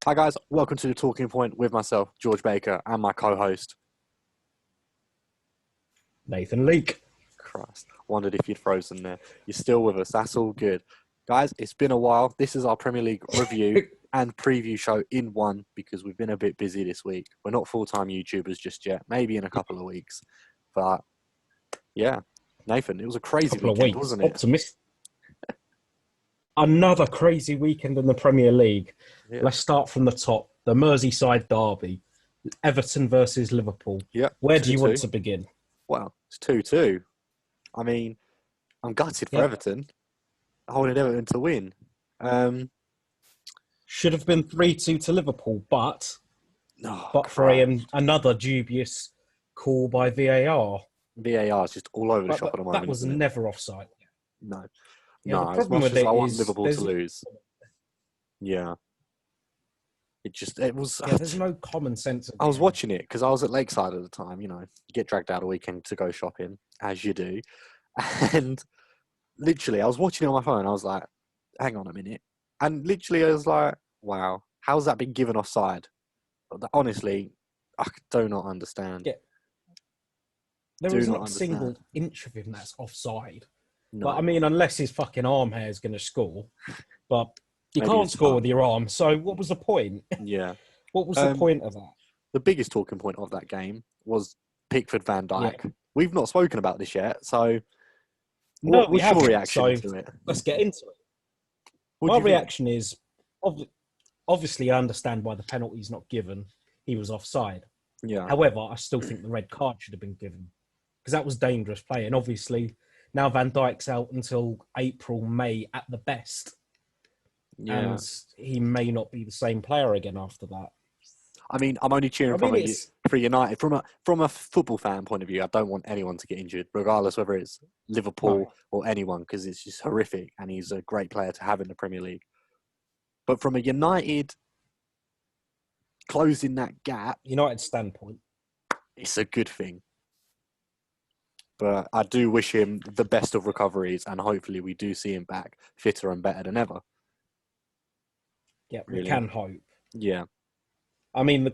Hi guys, welcome to The Talking Point with myself, George Baker, and my co-host. Nathan Leake. Christ, wondered if you'd frozen there. You're still with us, that's all good. Guys, it's been a while. This is our Premier League review and preview show in one because we've been a bit busy this week. We're not full-time YouTubers just yet, maybe in a couple of weeks. But yeah, Nathan, it was a crazy weekend, wasn't it? Optimistic. Another crazy weekend in the Premier League. Yeah. Let's start from the top. The Merseyside derby. Everton versus Liverpool. Yeah. Where do you want to begin? Well, it's 2-2. I mean, I'm gutted for Everton. I wanted Everton to win. Should have been 3-2 to Liverpool, but for another dubious call by VAR. VAR is just all over the shop at the moment. That was never offside. No. Yeah, no, the problem with it I want is Liverpool to lose. Yeah. It was... Yeah, there's no common sense. I was watching it because I was at Lakeside at the time, you know. You get dragged out a weekend to go shopping, as you do. And literally, I was watching it on my phone. I was like, hang on a minute. And literally, I was like, wow, how's that been given offside? Honestly, I do not understand. Yeah. There is not a single inch of him that's offside. No. But I mean, unless his fucking arm hair is going to score. But you can't score with your arm. So what was the point? Yeah. What was the point of that? The biggest talking point of that game was Pickford Van Dijk. Yeah. We've not spoken about this yet. So what's your reaction to it? Let's get into it. My reaction is, obviously, I understand why the penalty's not given. He was offside. Yeah. However, I still think the red card should have been given because that was dangerous play. And obviously, now Van Dijk's out until April, May at the best. Yeah. And he may not be the same player again after that. I mean, I'm only cheering for United. From a football fan point of view, I don't want anyone to get injured, regardless whether it's Liverpool or anyone, because it's just horrific and he's a great player to have in the Premier League. But from a United closing that gap... United standpoint. It's a good thing. But I do wish him the best of recoveries and hopefully we do see him back fitter and better than ever. Yeah, we can hope. Yeah. I mean,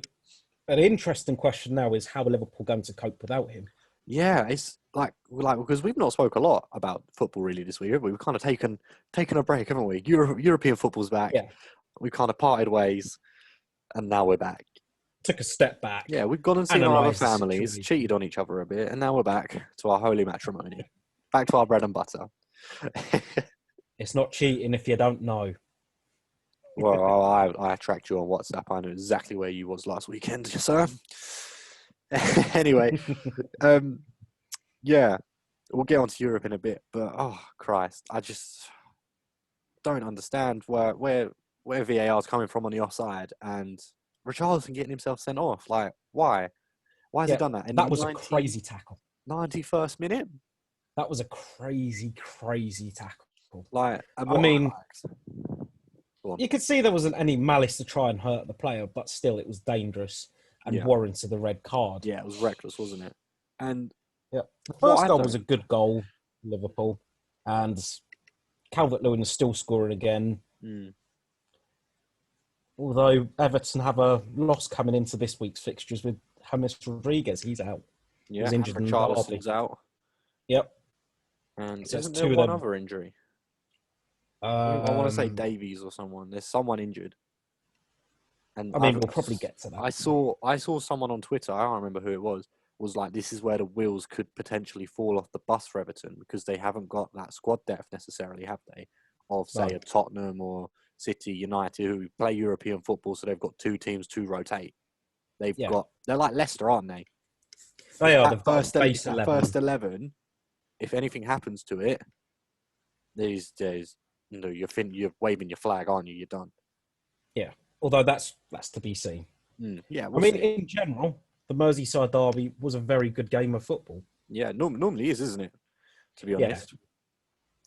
an interesting question now is how are Liverpool going to cope without him? Yeah, it's like because we've not spoke a lot about football really this week, have we? We've kind of taken a break, haven't we? European football's back. Yeah. We kind of parted ways and now we're back. Took a step back. Yeah, we've gone and seen our other families, cheated on each other a bit, and now we're back to our holy matrimony. Back to our bread and butter. It's not cheating if you don't know. Well, I tracked you on WhatsApp. I know exactly where you was last weekend, sir. Anyway, yeah, we'll get on to Europe in a bit, but oh Christ, I just don't understand where VAR is coming from on the offside and Richarlison getting himself sent off. Like, why? Why has he done that? That was a crazy tackle. 91st minute? That was a crazy tackle. Like, I mean, you could see there wasn't any malice to try and hurt the player, but still it was dangerous and warranted the red card. Yeah, it was reckless, wasn't it? And the first goal was a good goal, Liverpool. And Calvert-Lewin is still scoring again. Although Everton have a loss coming into this week's fixtures with James Rodriguez. He's out. Yeah, he's injured. Richarlison's out. Yep. And so isn't there one other injury? I want to say Davies or someone. There's someone injured. And I mean, we'll probably get to that. I saw someone on Twitter, I don't remember who it was like, this is where the wheels could potentially fall off the bus for Everton because they haven't got that squad depth necessarily, have they? Of, say, a Tottenham or City, United, who play European football, so they've got two teams to rotate. They're like Leicester, aren't they? They are. First 11, if anything happens to it, there's you're waving your flag, aren't you? You're done. Yeah, although that's to be seen. Yeah, I mean, in general, the Merseyside derby was a very good game of football. Yeah, normally is, isn't it? To be honest. Yeah.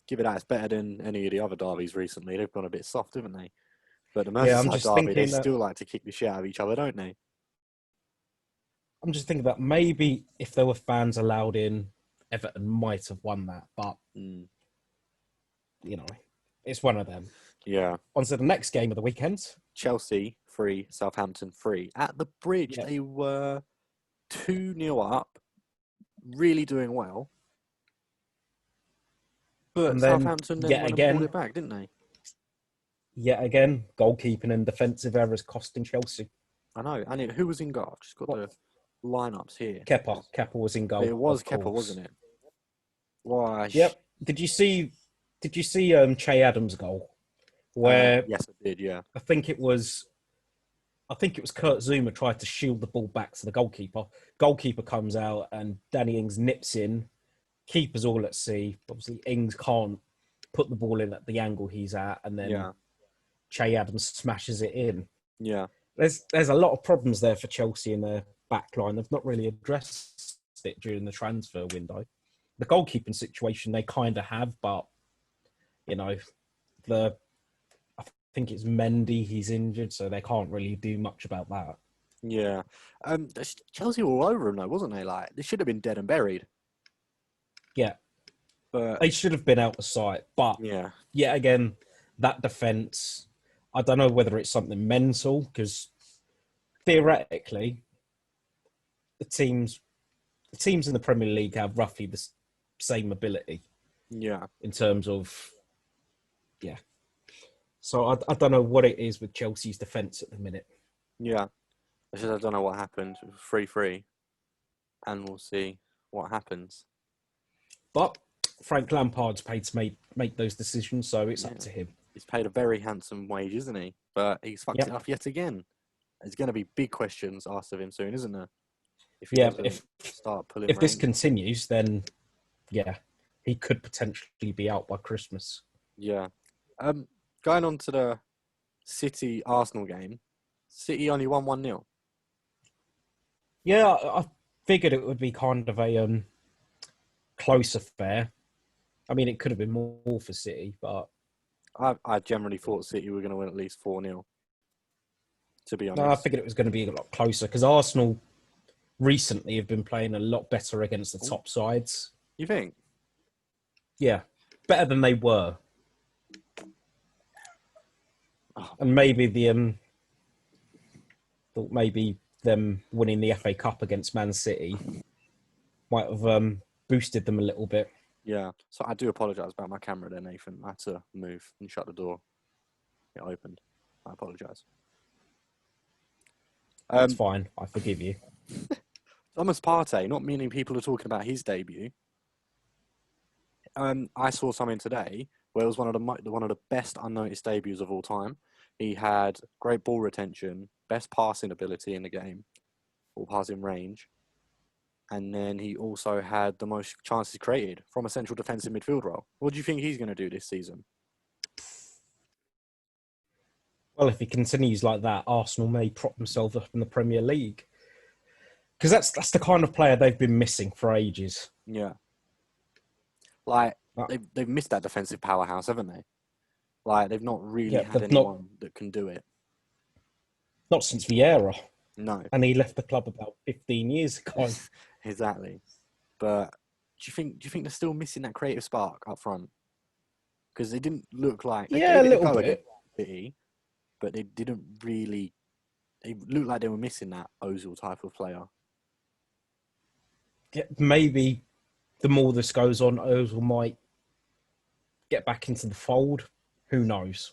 Give it that. It's better than any of the other derbies recently. They've gone a bit soft, haven't they? But the Merseyside derby, they still like to kick the shit out of each other, don't they? I'm just thinking that maybe if there were fans allowed in, Everton might have won that. But, you know, it's one of them. Yeah. On to the next game of the weekend. Chelsea 3, Southampton 3. At the Bridge, Yep. they were 2-0 up, really doing well. But And then, Southampton then yet went and pulled again, it back, didn't they? goalkeeping and defensive errors costing Chelsea. I know. And who was in goal? I've just got the lineups here. Kepa was in goal. It was of Kepa, course. wasn't it? Why? Yep. Did you see Che Adams' goal? Where yes, I did. Yeah. I think it was Kurt Zuma tried to shield the ball back to the goalkeeper. Goalkeeper comes out and Danny Ings nips in. Keeper's all at sea. Obviously, Ings can't put the ball in at the angle he's at, and then Che Adams smashes it in. Yeah. There's a lot of problems there for Chelsea in their back line. They've not really addressed it during the transfer window. The goalkeeping situation they kind of have, but I think it's Mendy. He's injured, so they can't really do much about that. Yeah. Chelsea were all over him though, wasn't they? Like they should have been dead and buried. Yeah, but they should have been out of sight. But yet again, that defense. I don't know whether it's something mental because theoretically, the teams in the Premier League have roughly the same ability. Yeah. In terms of, So I don't know what it is with Chelsea's defence at the minute. Yeah. I don't know what happened. 3-3. And we'll see what happens. But Frank Lampard's paid to make those decisions, so it's up to him. He's paid a very handsome wage, isn't he? But he's fucked it up yet again. There's going to be big questions asked of him soon, isn't there? If he doesn't start pulling if this continues, then he could potentially be out by Christmas. Yeah. Going on to the City-Arsenal game, City only won 1-0. Yeah, I figured it would be kind of a close affair. I mean, it could have been more for City, but I generally thought City were going to win at least 4-0, to be honest. No, I figured it was going to be a lot closer because Arsenal recently have been playing a lot better against the top sides. You think? Yeah, better than they were. And maybe maybe them winning the FA Cup against Man City might have boosted them a little bit. Yeah, so I do apologise about my camera there, Nathan. I had to move and shut the door. It opened. I apologise. It's fine. I forgive you. Thomas Partey, not many people are talking about his debut. I saw something today where it was one of the best unnoticed debuts of all time. He had great ball retention, best passing ability in the game, or passing range. And then he also had the most chances created from a central defensive midfield role. What do you think he's going to do this season? Well, if he continues like that, Arsenal may prop themselves up in the Premier League. Because that's the kind of player they've been missing for ages. Yeah. Like, they've missed that defensive powerhouse, haven't they? Like, they've not really had anyone that can do it. Not since Vieira. No. And he left the club about 15 years ago. Exactly. But do you think they're still missing that creative spark up front? Because they didn't look like... They a little bit. But they didn't really... They looked like they were missing that Ozil type of player. Yeah, maybe the more this goes on, Ozil might get back into the fold. Who knows?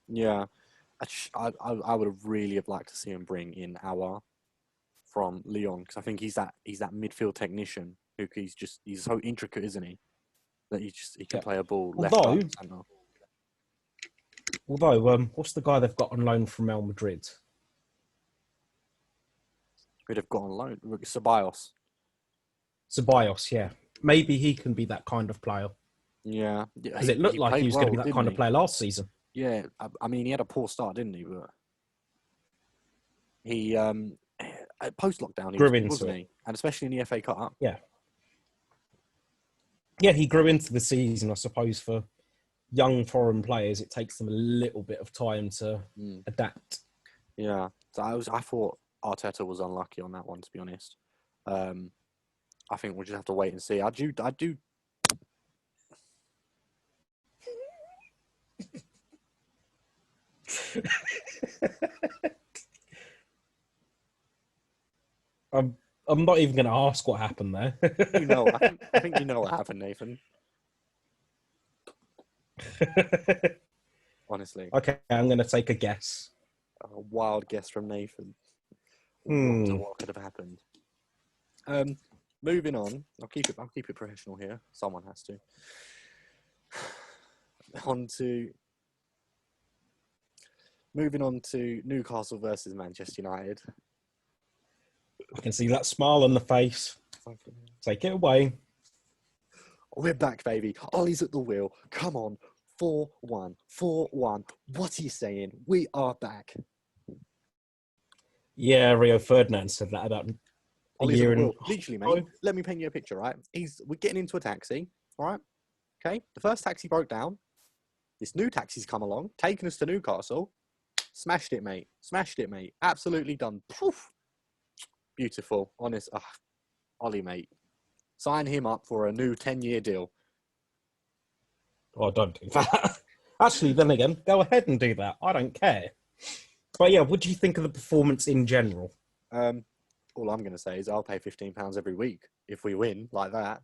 Yeah. I would have really have liked to see him bring in Aouar from Lyon, because I think he's that midfield technician who he's so intricate, isn't he? That he can play a ball left, right, centre. Although, what's the guy they've got on loan from Real Madrid? Who they've got on loan? Ceballos. Ceballos, yeah. Maybe he can be that kind of player. Yeah. Because it looked like he was going to be that kind of player last season. Yeah, I mean, he had a poor start, didn't he? But he, post-lockdown, he grew was, into wasn't he? And especially in the FA Cup. Yeah. Yeah, he grew into the season, I suppose. For young foreign players, it takes them a little bit of time to adapt. Yeah, so I thought Arteta was unlucky on that one, to be honest. I think we'll just have to wait and see. I do. I'm not even going to ask what happened there. You know, I think you know what happened, Nathan. Honestly, Okay, I'm going to take a guess. a wild guess from Nathan. Hmm. What could have happened? Moving on. I'll keep it professional here. Someone has to. Moving on to Newcastle versus Manchester United. I can see that smile on the face. Take it away. We're back, baby. Ollie's at the wheel. Come on. 4-1. 4-1. What are you saying? We are back. Yeah, Rio Ferdinand said that about a Ollie's year at the wheel. and Literally, mate. Let me paint you a picture, right? We're getting into a taxi, all right? Okay. The first taxi broke down. This new taxi's come along, taking us to Newcastle. Smashed it, mate. Smashed it, mate. Absolutely done. Poof. Beautiful. Honest. Ollie, mate. Sign him up for a new 10-year deal. Oh, don't do that. Actually, then again, go ahead and do that. I don't care. But yeah, what do you think of the performance in general? All I'm going to say is I'll pay £15 every week if we win like that.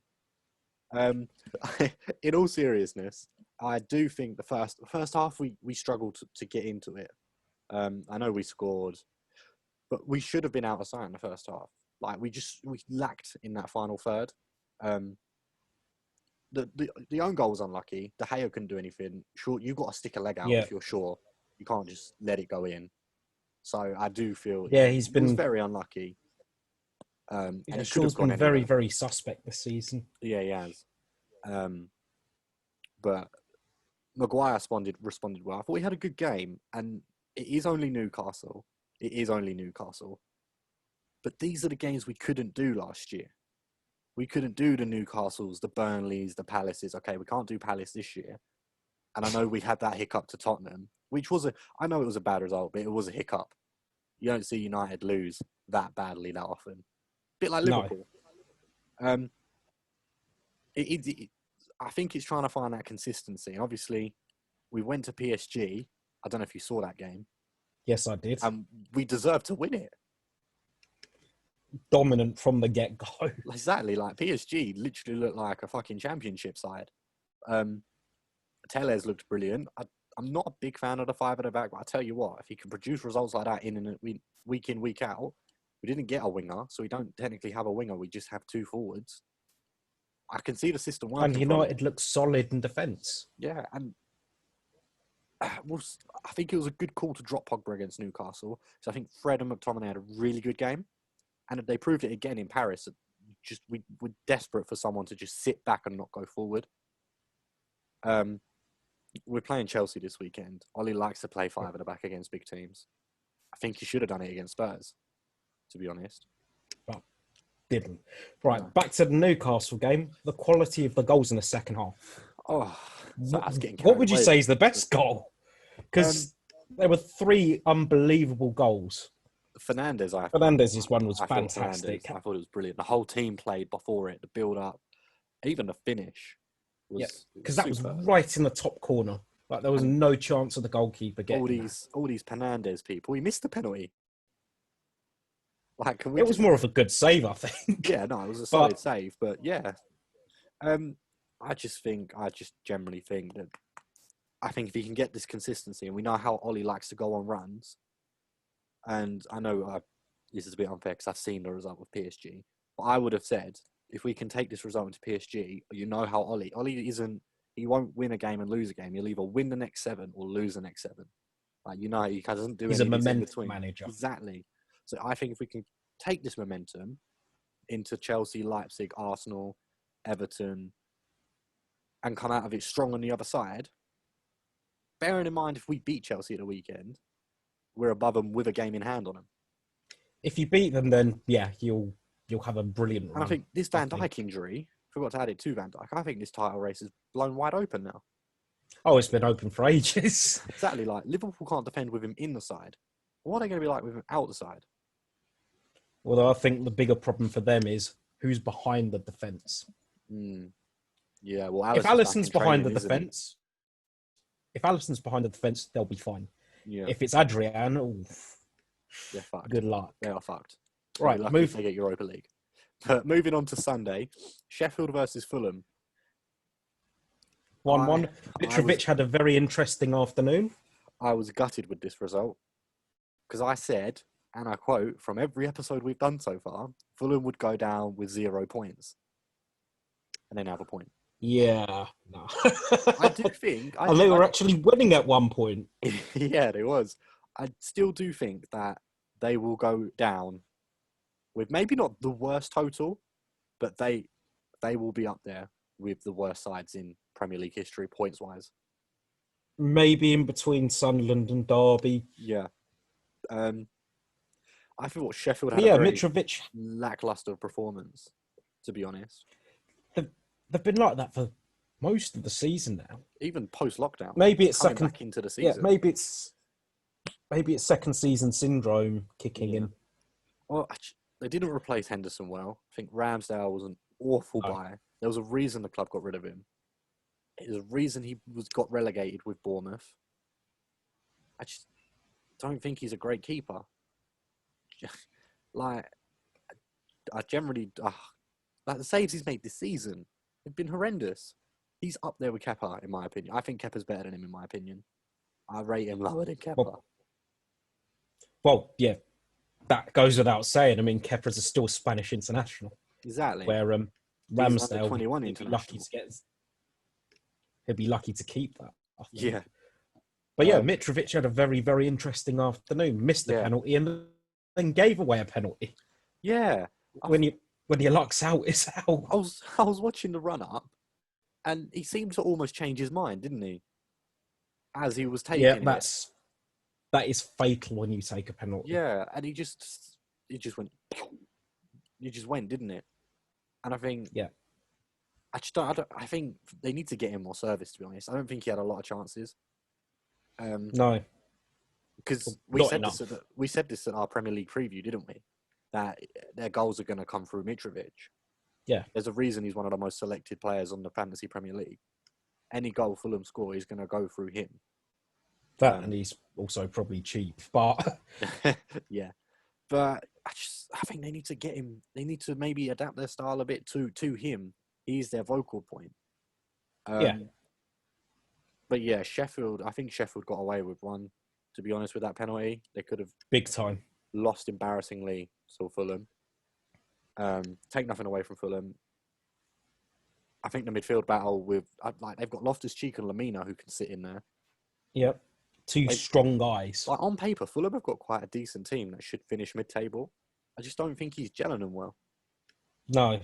In all seriousness, I do think the first half we struggled to get into it. I know we scored, but we should have been out of sight in the first half. Like we lacked in that final third. The own goal was unlucky. De Gea couldn't do anything. Sure, you got to stick a leg out if you're sure. You can't just let it go in. So I do feel he was very unlucky. And it could have gone been very, anywhere. very suspect this season. Yeah, he has. But Maguire responded well. I thought he had a good game, and it is only Newcastle. It is only Newcastle. But these are the games we couldn't do last year. We couldn't do the Newcastles, the Burnleys, the Palaces. Okay, we can't do Palace this year. And I know we had that hiccup to Tottenham, which I know it was a bad result, but it was a hiccup. You don't see United lose that badly that often. A bit like Liverpool. No. I think it's trying to find that consistency. And obviously, we went to PSG. I don't know if you saw that game. Yes, I did. And we deserved to win it. Dominant from the get-go. Exactly. Like PSG literally looked like a fucking championship side. Tellez looked brilliant. I'm not a big fan of the five at the back, but I tell you what, if he can produce results like that week in, week out, we didn't get a winger, so we don't technically have a winger. We just have two forwards. I can see the system working. And United looks solid in defence. Yeah, and I think it was a good call to drop Pogba against Newcastle. So I think Fred and McTominay had a really good game, and they proved it again in Paris. We're desperate for someone to just sit back and not go forward. We're playing Chelsea this weekend. Ollie likes to play five at the back against big teams. I think he should have done it against Spurs, to be honest. But didn't. Right, back to the Newcastle game. The quality of the goals in the second half. Oh, so I was getting what would you say is the best goal? Because there were three unbelievable goals. Fernandez's one was fantastic. I thought it was brilliant. The whole team played before it, the build-up, even the finish. Because that was right in the top corner. Like there was no chance of the goalkeeper getting all these Fernandez people. He missed the penalty. Like, it was more of a good save, I think. Yeah, no, it was a solid save, but yeah. I just generally think that I think if he can get this consistency, and we know how Ollie likes to go on runs, and I know this is a bit unfair because I've seen the result with PSG, but I would have said if we can take this result into PSG, you know how Ollie he won't win a game and lose a game. He'll either win the next 7 or lose the next 7. Like, you know, he doesn't do anything in between. He's a momentum manager. Exactly. So I think if we can take this momentum into Chelsea, Leipzig, Arsenal, Everton, and come out of it strong on the other side, bearing in mind if we beat Chelsea at the weekend, we're above them with a game in hand on them. If you beat them, then yeah, you'll have a brilliant run. And I think this Van Dijk injury, forgot to add it to Van Dijk, I think this title race is blown wide open now. Oh, it's been open for ages. Exactly. Like, Liverpool can't defend with him in the side. What are they going to be like with him out the side? Well, I think the bigger problem for them is who's behind the defence. Yeah, well, if Alisson's behind the defence, they'll be fine. Yeah, If it's Adrian, they're fucked. good luck. They are fucked. Right, They'll be lucky if they get Europa League. But moving on to Sunday, Sheffield versus Fulham. 1-1. I was Mitrovic had a very interesting afternoon. I was gutted with this result because I said, and I quote from every episode we've done so far, Fulham would go down with 0 points and then have a point. Yeah, no. I do think. And they were actually winning at one point. Yeah, they was. I still do think that they will go down with maybe not the worst total, but they will be up there with the worst sides in Premier League history points wise. Maybe in between Sunderland and Derby. Yeah. I thought Sheffield had a very Mitrovic, lackluster performance, to be honest. they've been like that for most of the season now. Even post lockdown. Maybe it's coming second back into the season. Yeah, maybe it's second season syndrome kicking in. Well, they didn't replace Henderson well. I think Ramsdale was an awful buy. There was a reason the club got rid of him. There's a reason he got relegated with Bournemouth. I just don't think he's a great keeper. Like, I generally... like, the saves he's made this season have been horrendous. He's up there with Kepa, in my opinion. I think Kepa's better than him, in my opinion. I rate him lower than Kepa. Well, yeah, that goes without saying. I mean, Kepa's is still Spanish international. Exactly. Where Ramsdale, 21 international. He'll be lucky to keep that. Yeah. But yeah, Mitrovic had a very, very interesting afternoon. Missed the penalty and then gave away a penalty. Yeah. When your luck's out, it's out. I was watching the run up, and he seemed to almost change his mind, didn't he? As he was taking it. That is fatal when you take a penalty. Yeah, and he just went. He just went, didn't it? And I think. Yeah. I think they need to get him more service. To be honest, I don't think he had a lot of chances. No. Because we said this at our Premier League preview, didn't we? That their goals are going to come through Mitrovic. Yeah. There's a reason he's one of the most selected players on the Fantasy Premier League. Any goal Fulham score is going to go through him. And he's also probably cheap, but... yeah. But I think they need to get him... They need to maybe adapt their style a bit to him. He's their vocal point. Yeah. But yeah, Sheffield... I think Sheffield got away with one, to be honest, with that penalty. They could have... Big time. Lost embarrassingly to Fulham. Take nothing away from Fulham. I think the midfield battle with they've got Loftus-Cheek and Lamina who can sit in there. Yep, two strong guys. Like on paper, Fulham have got quite a decent team that should finish mid-table. I just don't think he's gelling them well. No,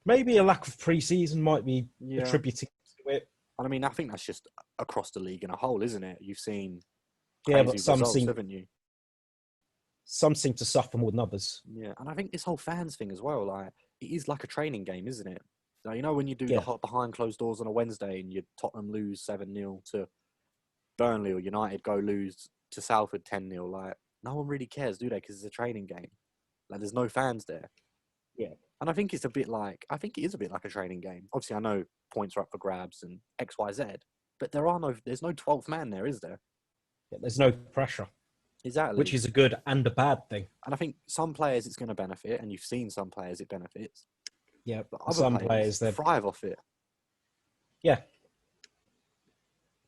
maybe a lack of pre-season might be attributing to it. And I mean, I think that's just across the league in a whole, isn't it? You've seen but some results, haven't you? Some seem to suffer more than others. Yeah, and I think this whole fans thing as well, like, it is like a training game, isn't it? Like, you know, when you do the behind closed doors on a Wednesday and you Tottenham lose 7-0 to Burnley or United go lose to Salford 10-0, like, no one really cares, do they? Because it's a training game. Like, there's no fans there. Yeah. And I think it is a bit like a training game. Obviously, I know points are up for grabs and X, Y, Z, but there's no 12th man there, is there? Yeah, there's no pressure. Exactly. Which is a good and a bad thing. And I think some players it's going to benefit, and you've seen some players it benefits. Yeah, but other some players they thrive off it. Yeah.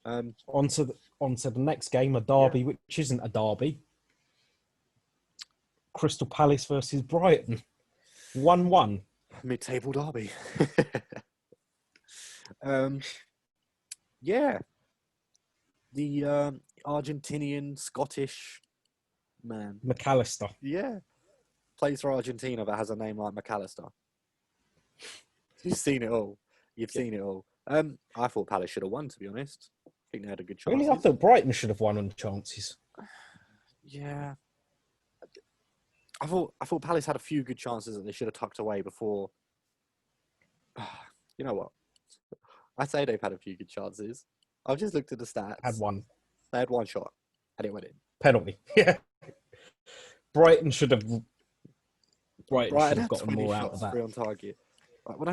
On to the next game, a derby, which isn't a derby. Crystal Palace versus Brighton. 1-1. Mid-table derby. Yeah. The Argentinian, Scottish man. McAllister. Yeah. Plays for Argentina but has a name like McAllister. You've seen it all. Seen it all. I thought Palace should have won, to be honest. I think they had a good chance. Really? I thought Brighton should have won on chances. Yeah. I thought Palace had a few good chances that they should have tucked away before. You know what? I say they've had a few good chances. I've just looked at the stats. Had one. They had one shot, and it went in. Penalty. Yeah. Brighton should have gotten more out of that. On target. Like, when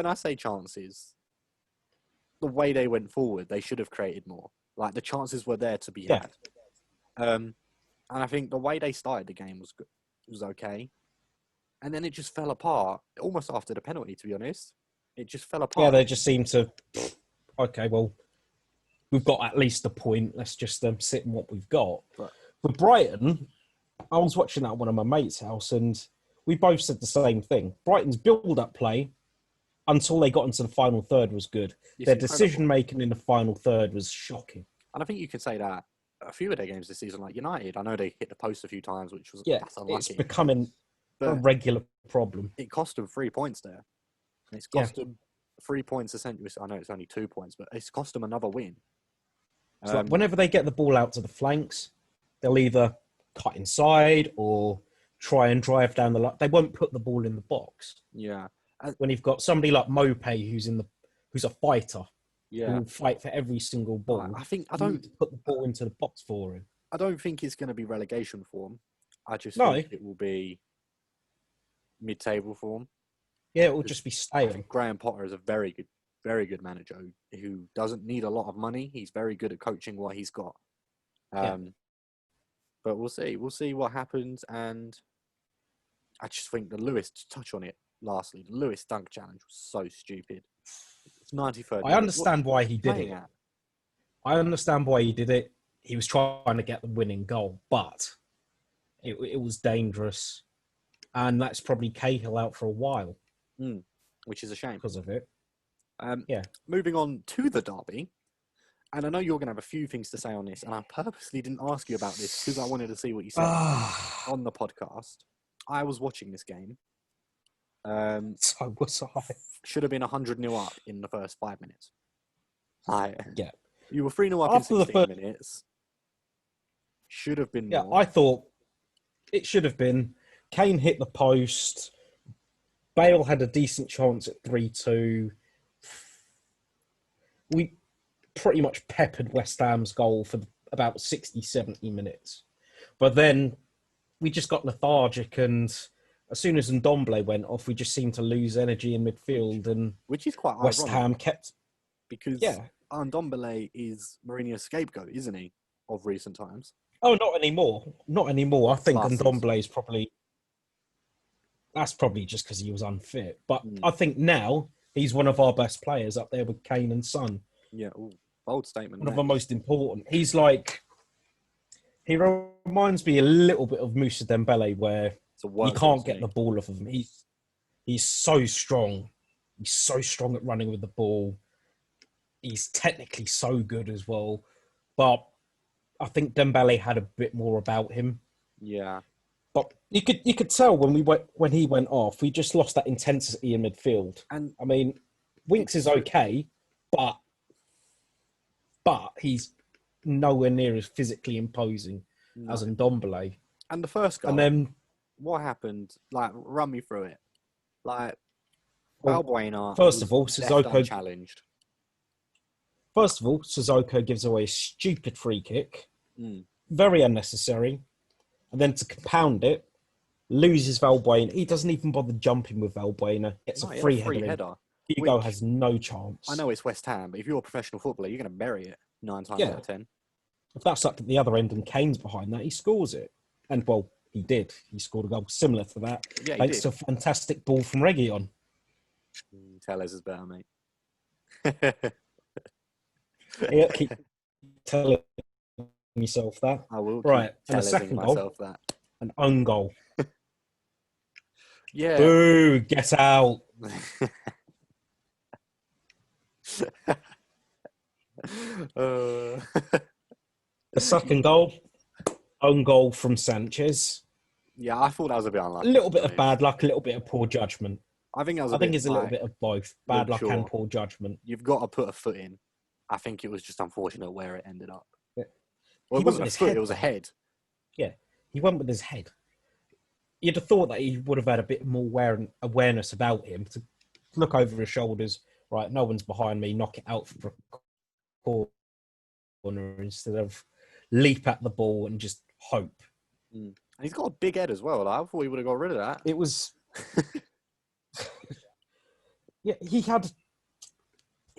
I say chances, the way they went forward, they should have created more. Like, the chances were there to be Yeah. had. And I think the way they started the game was good, was okay. And then it just fell apart, almost after the penalty, to be honest. It just fell apart. Yeah, they just seem to, okay, well, we've got at least a point. Let's just sit in what we've got. But for Brighton, I was watching that at one of my mates' house, and we both said the same thing. Brighton's build-up play until they got into the final third was good. Their decision-making in the final third was shocking. And I think you can say that a few of their games this season, like United, I know they hit the post a few times, which was that's unlucky. It's becoming a regular problem. It cost them 3 points there. And it's cost them 3 points essentially. I know it's only 2 points, but it's cost them another win. So like whenever they get the ball out to the flanks, they'll either cut inside or try and drive down the line. They won't put the ball in the box. Yeah. When you've got somebody like Mopé who's a fighter, who yeah, will fight for every single ball. I don't put the ball into the box for him. I don't think it's going to be relegation form. I just think it will be mid-table form. Yeah, it will just be stale. Graham Potter is a very good manager who doesn't need a lot of money. He's very good at coaching what he's got. But we'll see. We'll see what happens. And I just think the Lewis, to touch on it lastly, the Lewis dunk challenge was so stupid. It's 93rd. I understand why he did it. I understand why he did it. He was trying to get the winning goal, but it was dangerous. And that's probably Cahill out for a while. Which is a shame. Because of it. Moving on to the derby. And I know you're going to have a few things to say on this, and I purposely didn't ask you about this because I wanted to see what you said on the podcast. I was watching this game. So was I. Should have been 100-0 up in the first 5 minutes. Yeah. You were 3-0 up After in 16 minutes. Should have been more. Yeah, I thought it should have been. Kane hit the post. Bale had a decent chance at 3-2. We pretty much peppered West Ham's goal for about 60, 70 minutes. But then we just got lethargic, and as soon as Ndombele went off, we just seemed to lose energy in midfield. And which is quite West ironic, Ham kept... Because Ndombele is Mourinho's scapegoat, isn't he, of recent times? Oh, not anymore. Not anymore. I think Ndombele is probably... That's probably just because he was unfit. But I think now he's one of our best players up there with Kane and Son. Yeah, bold statement. One of the most important. He's like... He reminds me a little bit of Moussa Dembele, where you can't get the ball off of him. He's so strong. He's so strong at running with the ball. He's technically so good as well. But I think Dembele had a bit more about him. Yeah. But you could tell when he went off, we just lost that intensity in midfield. And I mean, Winks is okay, but he's nowhere near as physically imposing as Ndombele. And the first goal. And then what happened? Like, run me through it. Like, Valbuena. First of all, Sissoko challenged. First of all, Sissoko gives away a stupid free kick, very unnecessary. And then to compound it, loses Valbuena. He doesn't even bother jumping with Valbuena. Gets a free header. Hugo has no chance. I know it's West Ham, but if you're a professional footballer, you're going to bury it 9 times out of 10. If that's up at the other end and Kane's behind that, he scores it. And, well, he did. He scored a goal similar to that. Yeah, thanks to a fantastic ball from Reguilon. Tellez is better, mate. Keep telling myself that. I will. Right, and a second goal, an own goal. Yeah. Boo! Get out. The second goal, own goal from Sanchez. Yeah, I thought that was a bit unlucky. A little bit of bad luck, a little bit of poor judgment. I think it's a little bit of both, bad luck and poor judgment. You've got to put a foot in. I think it was just unfortunate where it ended up. Yeah. Well, it wasn't a foot, it was a head. Yeah, he went with his head. You'd have thought that he would have had a bit more awareness about him to look over his shoulders. Right, no one's behind me, knock it out for a corner instead of leap at the ball and just hope. And he's got a big head as well. I thought he would have got rid of that. It was... Yeah, he had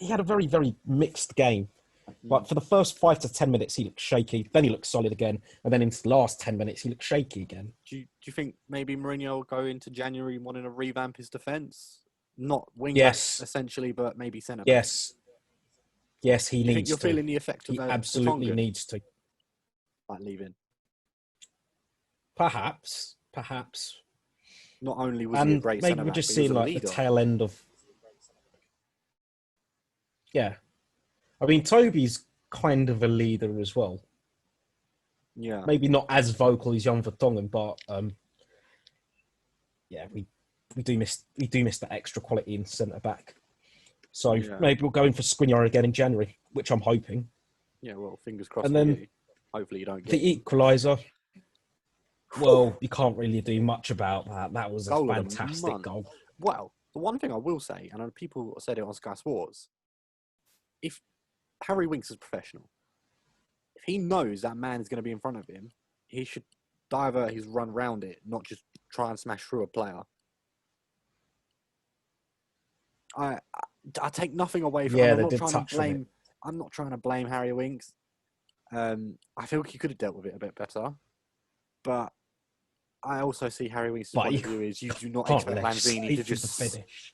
he had a very, very mixed game. Like for the first 5 to 10 minutes, he looked shaky. Then he looked solid again, and then into the last 10 minutes, he looked shaky again. Do you think maybe Mourinho will go into January wanting to revamp his defence? Not wing Yes. backs essentially, but maybe centre Yes. backs. Yes, he Do you needs think you're to. feeling the effect of He absolutely Vertonghen, needs to. like leaving? Perhaps. Not only was he a And great maybe centre we're back, just but he was seeing a like the leader. tail end of. Yeah. I mean, Toby's kind of a leader as well. Yeah. Maybe not as vocal as Jan Vertonghen, but yeah, we do miss that extra quality in centre back. So maybe we'll go in for Skriniar again in January, which I'm hoping. Yeah, well, fingers crossed And for then you. Hopefully you don't get the equaliser. Well, you can't really do much about that. That was a goal fantastic goal. Well, the one thing I will say, and I know people said it on Sky Sports, if Harry Winks is professional, if he knows that man is going to be in front of him, he should divert his run round it, not just try and smash through a player. I take nothing away from. Yeah, I'm they not did trying to touch on it. blame. I'm not trying to blame Harry Winks. I feel he could have dealt with it a bit better, but I also see Harry Winks' point of view is you do not expect Lanzini to just finish.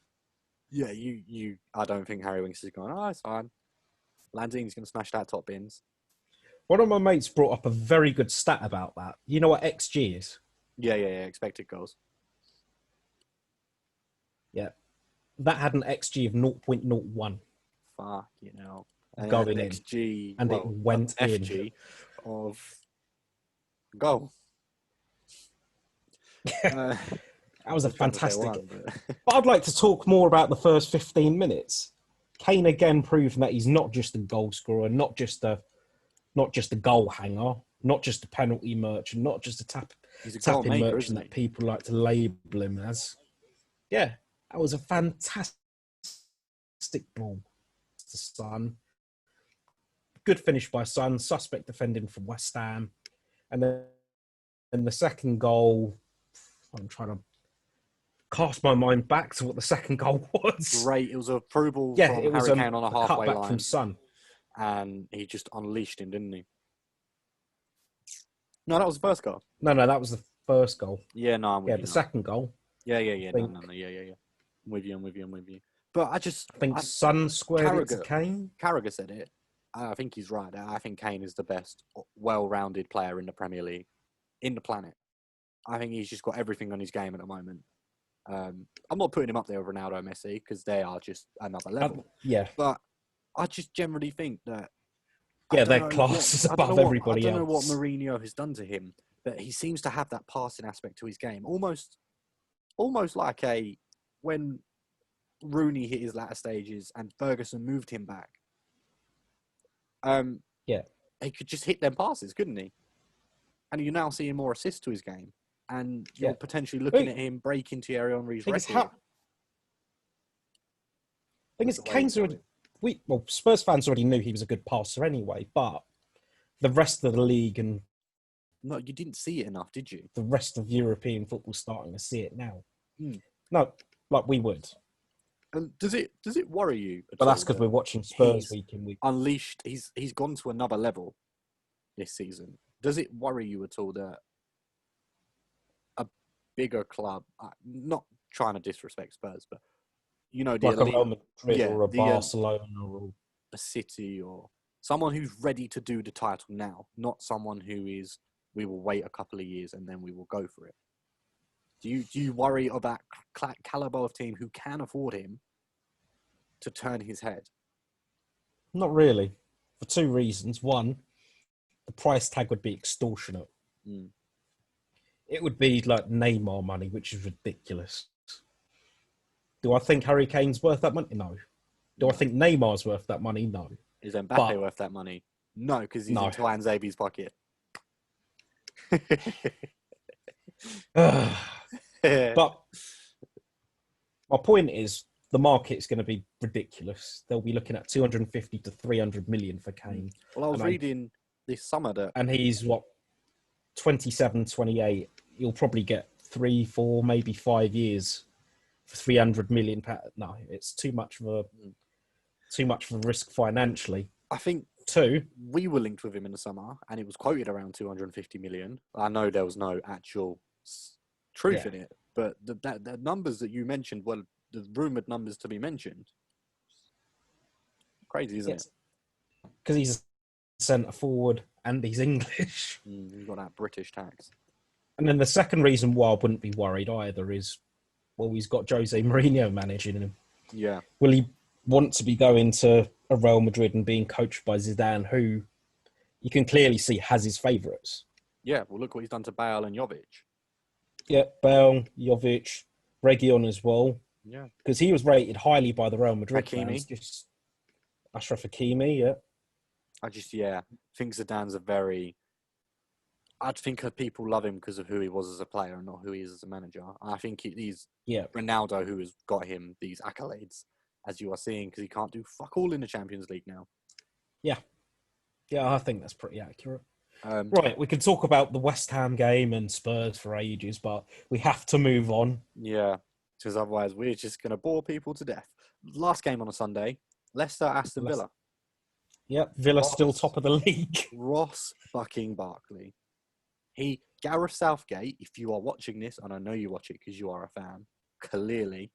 Yeah, you. I don't think Harry Winks is going. Oh, it's fine. Lanzini's going to smash that top bins. One of my mates brought up a very good stat about that. You know what XG is? Yeah. Expected goals. Yeah. That had an XG of 0.01. Fuck, you know. And going an in. XG, And it went an in. FG of goal. That was a fantastic. But I'd like to talk more about the first 15 minutes. Kane again proving that he's not just a goal scorer, not just a goal hanger, not just a penalty merchant, not just a tapping merchant that people like to label him as. Yeah, that was a fantastic ball to Son. Good finish by Son. Suspect defending from West Ham. And then the second goal, I'm trying to cast my mind back to what the second goal was. Great. It was a through ball from Harry Kane on a halfway line. From Son. And he just unleashed him, didn't he? No, that was the first goal. No, that was the first goal. Yeah, no, I'm with you. The second goal. Yeah. Yeah. I'm with you. But I think Son squared it to Kane. Carragher said it. I think he's right. I think Kane is the best well-rounded player in the Premier League, in the planet. I think he's just got everything on his game at the moment. I'm not putting him up there with Ronaldo and Messi because they are just another level. But I just generally think that... their class is above everybody else. I don't know what Mourinho has done to him, but he seems to have that passing aspect to his game. Almost like when Rooney hit his latter stages and Ferguson moved him back. He could just hit them passes, couldn't he? And you're now seeing more assists to his game. And you're potentially looking at him breaking Thierry Henry's record. Thing is, Kane's already... Spurs fans already knew he was a good passer anyway, but the rest of the league and... No, you didn't see it enough, did you? The rest of European football starting to see it now. Mm. No, like we would. And does it worry you? But that's because we're watching Spurs week in week. Unleashed. He's gone to another level this season. Does it worry you at all that a bigger club, not trying to disrespect Spurs, but like a Real Madrid or a Barcelona or a City or someone who's ready to do the title now, not someone who is, we will wait a couple of years and then we will go for it. Do you worry of that caliber of team who can afford him to turn his head? Not really, for two reasons. One, the price tag would be extortionate. Mm. It would be like Neymar money, which is ridiculous. Do I think Harry Kane's worth that money? No. Do I think Neymar's worth that money? No. Is Mbappe worth that money? No, because he's into Anzabi's pocket. But my point is, the market's going to be ridiculous. They'll be looking at 250 to 300 million for Kane. Well, I was reading this summer that... And he's, 27, 28. You'll probably get 3, 4, maybe 5 years for 300 million. No, it's too much of a... too much of a risk financially. I think 2, we were linked with him in the summer, and it was quoted around 250 million. I know there was no actual truth in it, but the numbers that you mentioned were the rumored numbers to be mentioned. Crazy, isn't it? Because he's a centre forward and he's English. He's got that British tax. And then the second reason why I wouldn't be worried either is, well, he's got Jose Mourinho managing him. Yeah. Will he want to be going to a Real Madrid and being coached by Zidane, who you can clearly see has his favourites? Yeah, well, look what he's done to Bale and Jovic. Yeah, Bale, Jovic, Reguilon as well. Yeah. Because he was rated highly by the Real Madrid Hakimi. fans. Just Ashraf Hakimi, yeah. I think Zidane's I'd think people love him because of who he was as a player and not who he is as a manager. I think he's Ronaldo who has got him these accolades, as you are seeing, because he can't do fuck all in the Champions League now. Yeah. Yeah, I think that's pretty accurate. Right, we can talk about the West Ham game and Spurs for ages, but we have to move on. Yeah, because otherwise we're just going to bore people to death. Last game on a Sunday, Leicester-Aston Villa. Yep, Villa still top of the league. Ross fucking Barkley. Gareth Southgate, if you are watching this, and I know you watch it because you are a fan, clearly,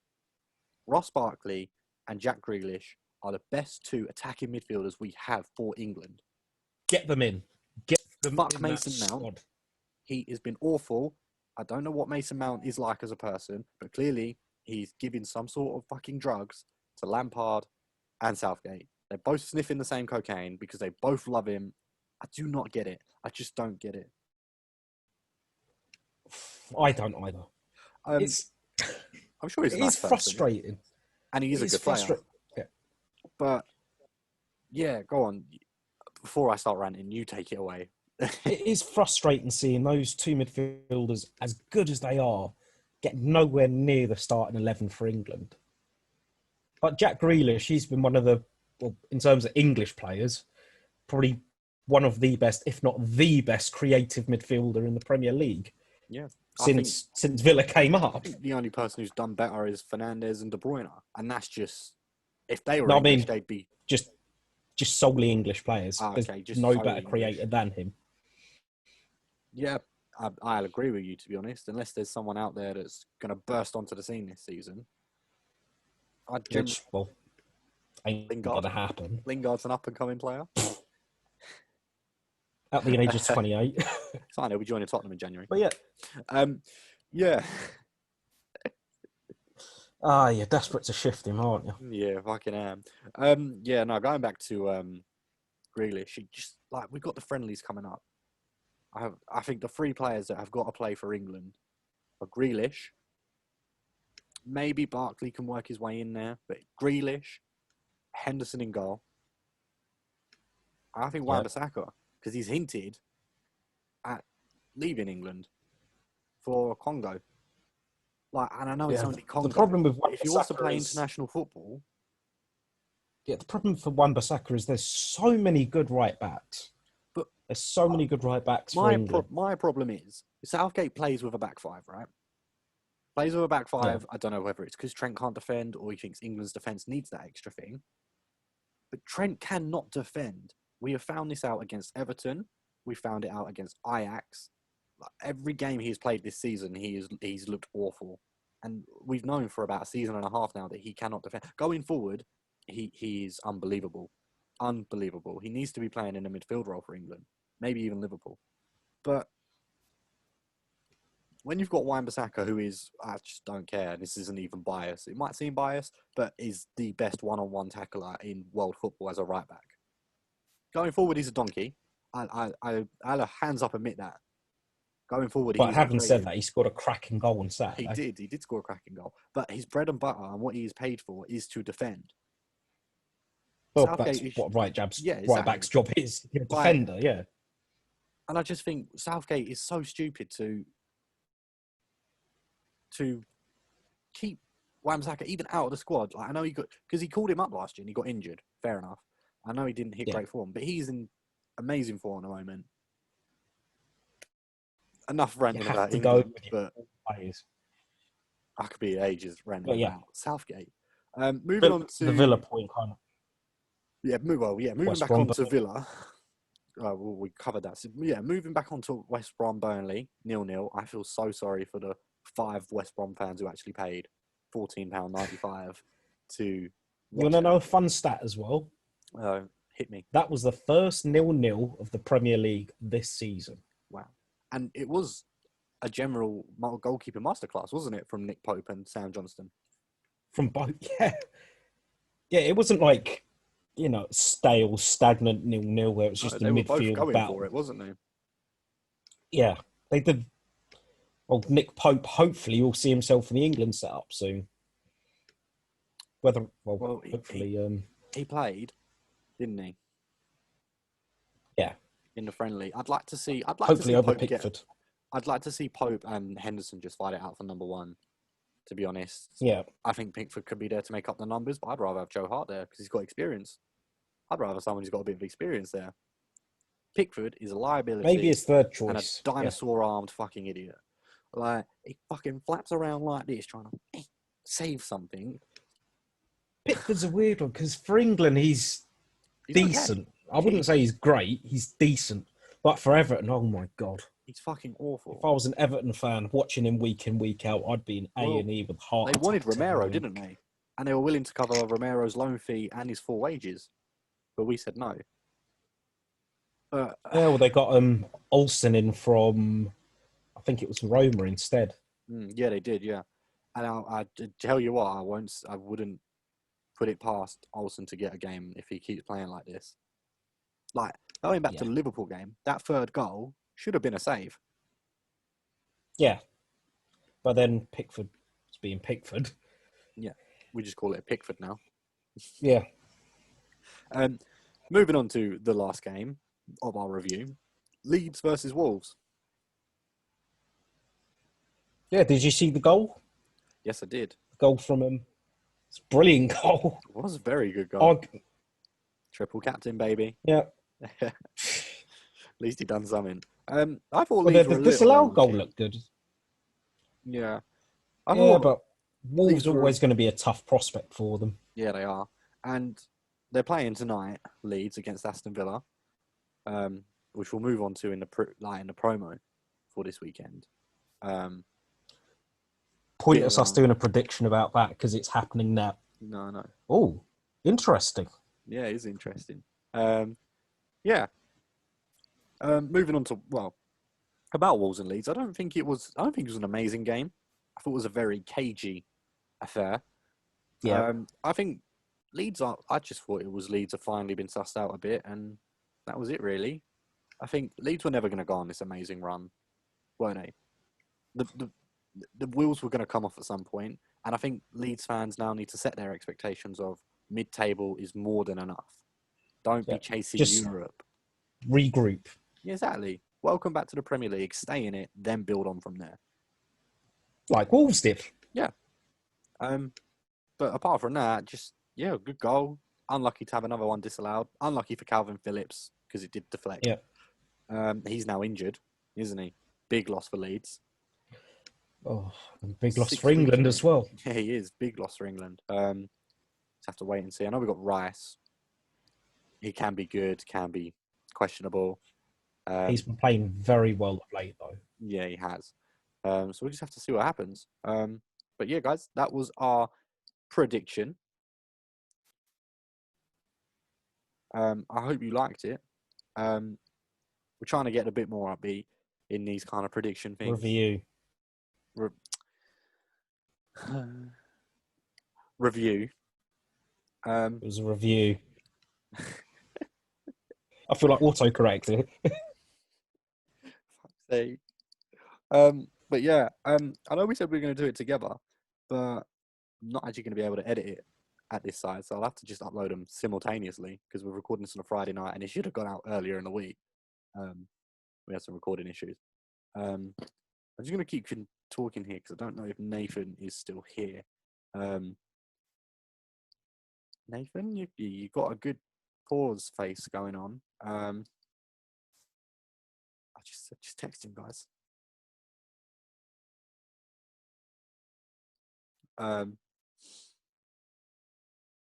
Ross Barkley and Jack Grealish are the best 2 attacking midfielders we have for England. Get them in. Get them Fuck in. Mason Mount. He has been awful. I don't know what Mason Mount is like as a person, but clearly he's giving some sort of fucking drugs to Lampard and Southgate. They're both sniffing the same cocaine because they both love him. I do not get it. I just don't get it. I don't either. I'm sure he's a nice person. Frustrating. And he is a good player. Yeah. But, yeah, go on. Before I start ranting, you take it away. It is frustrating seeing those 2 midfielders, as good as they are, get nowhere near the starting 11 for England. But Jack Grealish, he's been one of the, well, in terms of English players, probably one of the best, if not the best, creative midfielder in the Premier League. Yeah. Since Villa came up. I think the only person who's done better is Fernandes and De Bruyne. And that's just, if they were English, they'd be... Just solely English players. There's no better creator than him. Yeah, I'll agree with you, to be honest. Unless there's someone out there that's going to burst onto the scene this season. Which, well, ain't going to happen. Lingard's an up-and-coming player. At the age of 28. It's fine, he'll be joining Tottenham in January. But yeah. Yeah. You're desperate to shift him, aren't you? Yeah, fucking am. Going back to Grealish, we've got the friendlies coming up. I think the 3 players that have got to play for England are Grealish. Maybe Barkley can work his way in there, but Grealish, Henderson in goal. I think Wan-Bissaka, because he's hinted at leaving England for Congo. And I know it's only Congo. The problem with if he wants to play international football. Yeah, the problem for Wan-Bissaka is there's so many good right backs. But there's so many good right backs for England. My problem is Southgate plays with a back 5, right? Plays with a back 5. Yeah. I don't know whether it's because Trent can't defend or he thinks England's defence needs that extra thing. But Trent cannot defend. We have found this out against Everton. We found it out against Ajax. Every game he's played this season, he's looked awful. And we've known for about a season and a half now that he cannot defend. Going forward, he is unbelievable. Unbelievable. He needs to be playing in a midfield role for England. Maybe even Liverpool. But when you've got Wan-Bissaka, who is, I just don't care, this isn't even biased. It might seem biased, but is the best one-on-one tackler in world football as a right back. Going forward, he's a donkey. I'll hands up admit that. Going forward, but having said that, he scored a cracking goal on Saturday. He did score a cracking goal. But his bread and butter and what he is paid for is to defend. Well, Southgate that's what right back's job is. You're a defender, yeah. And I just think Southgate is so stupid to keep Wan-Bissaka even out of the squad. I know because he called him up last year and he got injured. Fair enough. I know he didn't hit great form, but he's in amazing form at the moment. Enough ranting about England, but I could be ages ranting about Southgate. Moving on to the Villa point, kind of. Moving West back Brom. onto Villa. We covered that. So, moving back onto West Brom Burnley 0-0. I feel so sorry for the 5 West Brom fans who actually paid £14.95 to You watch want to know a that. fun stat as well? Hit me. That was the first 0-0 of the Premier League this season. Wow. And it was a general goalkeeper masterclass, wasn't it, from Nick Pope and Sam Johnston? From both, yeah. Yeah, it wasn't like, stale, stagnant 0-0 where it was just a They were both midfield going battle. for it, wasn't they? Yeah, they did. Well, Nick Pope, hopefully, will see himself in the England setup soon. Hopefully. He played, didn't he? Yeah. In the friendly. I'd like to see Hopefully over Pope Pickford. I'd like to see Pope and Henderson just fight it out for number 1, to be honest. Yeah. I think Pickford could be there to make up the numbers, but I'd rather have Joe Hart there because he's got experience. I'd rather have someone who's got a bit of experience there. Pickford is a liability. Maybe his third and a choice. dinosaur-armed fucking idiot. Like, he fucking flaps around like this trying to save something. Pickford's a weird one because for England, he's decent. Okay. I wouldn't say he's great. He's decent. But for Everton, oh my God. He's fucking awful. If I was an Everton fan watching him week in, week out, I'd be in A&E with heart attack. They wanted Romero, didn't they? And they were willing to cover Romero's loan fee and his full wages. But we said no. They got Olsen in from, I think it was Roma instead. Yeah, they did, yeah. And I tell you what, I wouldn't put it past Olsen to get a game if he keeps playing like this. Like, going back to the Liverpool game, that third goal should have been a save. Yeah. But then Pickford was being Pickford. Yeah. We just call it Pickford now. Yeah. Moving on to the last game of our review. Leeds versus Wolves. Yeah, did you see the goal? Yes, I did. The goal from him. It's a brilliant goal. It was a very good goal. Triple captain, baby. Yeah. At least he done something. I thought Leeds were the disallowed goal looked good. Yeah. But Wolves are always going to be a tough prospect for them. Yeah, they are. And they're playing tonight, Leeds, against Aston Villa, which we'll move on to in the promo for this weekend. Pointless us doing a prediction about that because it's happening now. No. Oh, interesting. Yeah, it is interesting. Moving on to, about Wolves and Leeds. I don't think it was an amazing game. I thought it was a very cagey affair. Yeah. I think I just thought it was Leeds have finally been sussed out a bit, and that was it really. I think Leeds were never going to go on this amazing run, weren't they? The wheels were going to come off at some point, and I think Leeds fans now need to set their expectations of mid-table is more than enough. Don't be chasing Europe. Regroup. Yeah, exactly. Welcome back to the Premier League. Stay in it, then build on from there. Like Wolves did. Yeah. But apart from that, good goal. Unlucky to have another one disallowed. Unlucky for Calvin Phillips because it did deflect. Yeah. He's now injured, isn't he? Big loss for Leeds. Oh, big loss for England as well. Yeah, he is. Big loss for England. Just have to wait and see. I know we've got Rice. He can be good, can be questionable. He's been playing very well of late, though. Yeah, he has. So we'll just have to see what happens. But yeah, guys, that was our prediction. I hope you liked it. We're trying to get a bit more upbeat in these kind of prediction things. Review. It was a review. I feel like autocorrect here. Fuck's sake. But yeah, I know we said we were going to do it together, but I'm not actually going to be able to edit it at this side, so I'll have to just upload them simultaneously because we're recording this on a Friday night and it should have gone out earlier in the week. We had some recording issues. I'm just going to keep talking here because I don't know if Nathan is still here. Nathan, you got a good pause face going on. I just text him, guys.